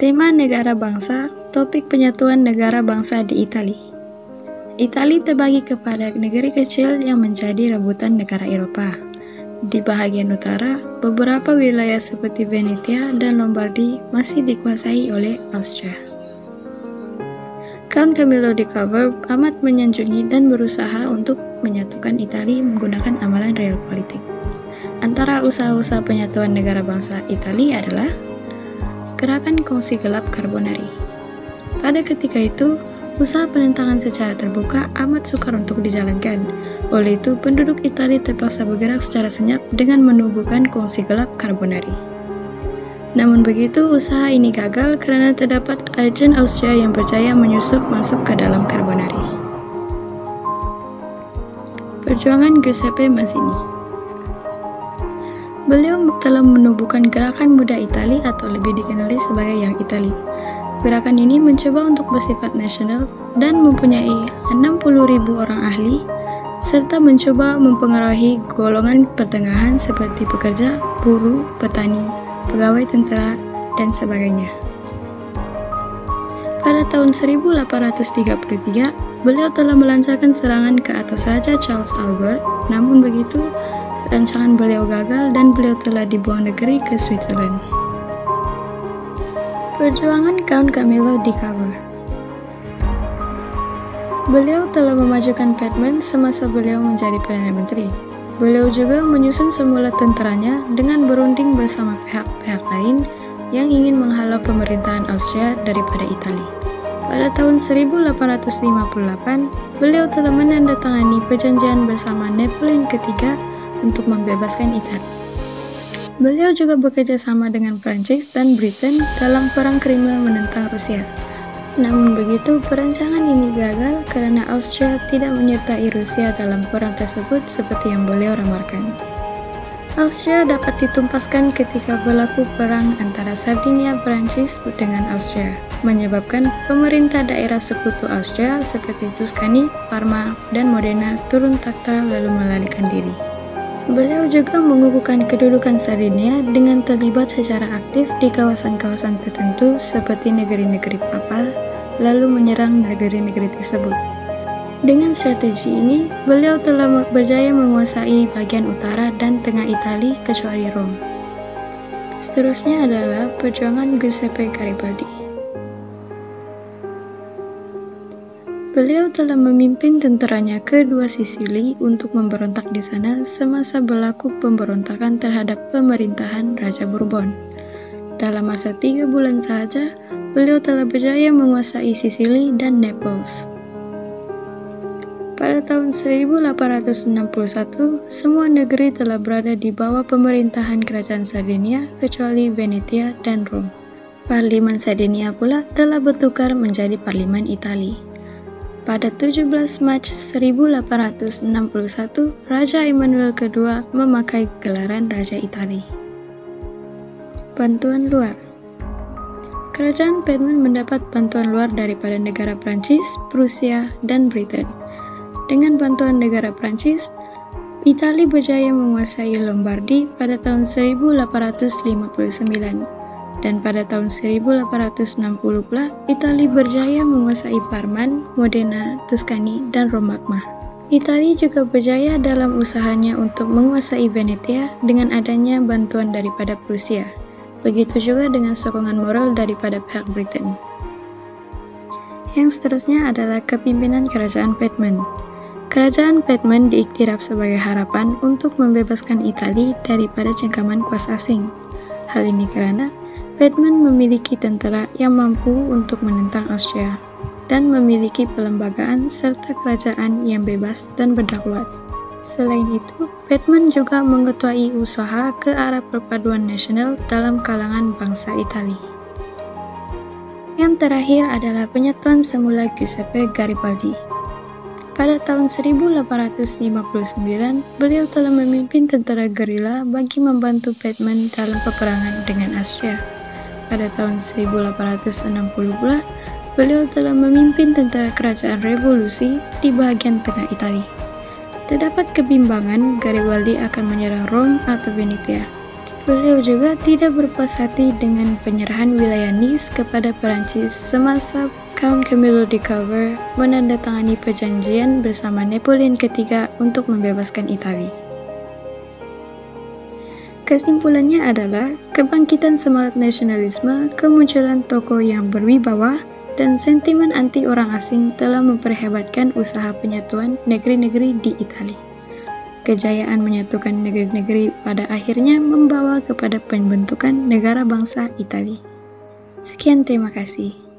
Tema negara bangsa, topik penyatuan negara bangsa di Italia. Italia terbagi kepada negeri kecil yang menjadi rebutan negara Eropa. Di bahagian utara, beberapa wilayah seperti Venetia dan Lombardi masih dikuasai oleh Austria. Count Camillo di Cavour amat menyanjungi dan berusaha untuk menyatukan Italia menggunakan amalan realpolitik. Antara usaha-usaha penyatuan negara bangsa Italia adalah Gerakan Kongsi Gelap Carbonari. Pada ketika itu, usaha penentangan secara terbuka amat sukar untuk dijalankan. Oleh itu, penduduk Italia terpaksa bergerak secara senyap dengan menubuhkan Kongsi Gelap Carbonari. Namun begitu, usaha ini gagal karena terdapat agen Austria yang berjaya menyusup masuk ke dalam Carbonari. Perjuangan Giuseppe Mazzini. Beliau telah menubuhkan Gerakan Muda Italia atau lebih dikenali sebagai Young Italy. Gerakan ini mencoba untuk bersifat nasional dan mempunyai 60.000 orang ahli, serta mencoba mempengaruhi golongan pertengahan seperti pekerja, buruh, petani, pegawai tentara, dan sebagainya. Pada tahun 1833, beliau telah melancarkan serangan ke atas Raja Charles Albert, namun begitu, rancangan beliau gagal dan beliau telah dibuang negeri ke Switzerland. Perjuangan Count Camillo di Cavour. Beliau telah memajukan Piedmont semasa beliau menjadi Perdana Menteri. Beliau juga menyusun semula tentaranya dengan berunding bersama pihak-pihak lain yang ingin menghalau pemerintahan Austria daripada Italia. Pada tahun 1858, beliau telah menandatangani perjanjian bersama Napoleon III untuk membebaskan Italia. Beliau juga bekerja sama dengan Prancis dan Britain dalam Perang Crimea menentang Rusia. Namun begitu, perancangan ini gagal karena Austria tidak menyertai Rusia dalam perang tersebut seperti yang beliau ramalkan. Austria dapat ditumpaskan ketika berlaku perang antara Sardinia Prancis dengan Austria, menyebabkan pemerintah daerah sekutu Austria seperti Tuscany, Parma, dan Modena turun takhta lalu melarikan diri. Beliau juga mengukuhkan kedudukan Sardinia dengan terlibat secara aktif di kawasan-kawasan tertentu seperti negeri-negeri Papal, lalu menyerang negeri-negeri tersebut. Dengan strategi ini, beliau telah berjaya menguasai bagian utara dan tengah Italia kecuali Rom. Seterusnya adalah perjuangan Giuseppe Garibaldi. Beliau telah memimpin tentaranya ke dua Sisili untuk memberontak di sana semasa berlaku pemberontakan terhadap pemerintahan Raja Bourbon. Dalam masa 3 bulan saja, beliau telah berjaya menguasai Sisili dan Naples. Pada tahun 1861, semua negeri telah berada di bawah pemerintahan Kerajaan Sardinia kecuali Venetia dan Rom. Parlemen Sardinia pula telah bertukar menjadi Parlemen Italia. Pada 17 Mac 1861, Raja Emmanuel II memakai gelaran Raja Italia. Bantuan luar. Kerajaan Piedmont mendapat bantuan luar daripada negara Prancis, Prusia, dan Britain. Dengan bantuan negara Prancis, Italia berjaya menguasai Lombardi pada tahun 1859. Dan pada tahun 1860 pula, Italia berjaya menguasai Parma, Modena, Tuscany, dan Romagna. Italia juga berjaya dalam usahanya untuk menguasai Venetia dengan adanya bantuan daripada Prusia. Begitu juga dengan sokongan moral daripada pihak Britain. Yang seterusnya adalah kepimpinan Kerajaan Piedmont. Kerajaan Piedmont diiktiraf sebagai harapan untuk membebaskan Italia daripada cengkaman kuasa asing. Hal ini karena Piedmont memiliki tentara yang mampu untuk menentang Austria dan memiliki pelembagaan serta kerajaan yang bebas dan berdaulat. Selain itu, Piedmont juga mengetuai usaha ke arah perpaduan nasional dalam kalangan bangsa Italia. Yang terakhir adalah penyatuan semula Giuseppe Garibaldi. Pada tahun 1859, beliau telah memimpin tentara gerila bagi membantu Piedmont dalam peperangan dengan Austria. Pada tahun 1860 pula, beliau telah memimpin tentara kerajaan revolusi di bagian tengah Italia. Terdapat kebimbangan Garibaldi akan menyerang Rom atau Venetia. Beliau juga tidak berpuas hati dengan penyerahan wilayah Nice kepada Perancis semasa Count Camillo de Cavour menandatangani perjanjian bersama Napoleon III untuk membebaskan Italia. Kesimpulannya adalah kebangkitan semangat nasionalisme, kemunculan tokoh yang berwibawa, dan sentimen anti orang asing telah memperhebatkan usaha penyatuan negeri-negeri di Italia. Kejayaan menyatukan negeri-negeri pada akhirnya membawa kepada pembentukan negara bangsa Italia. Sekian, terima kasih.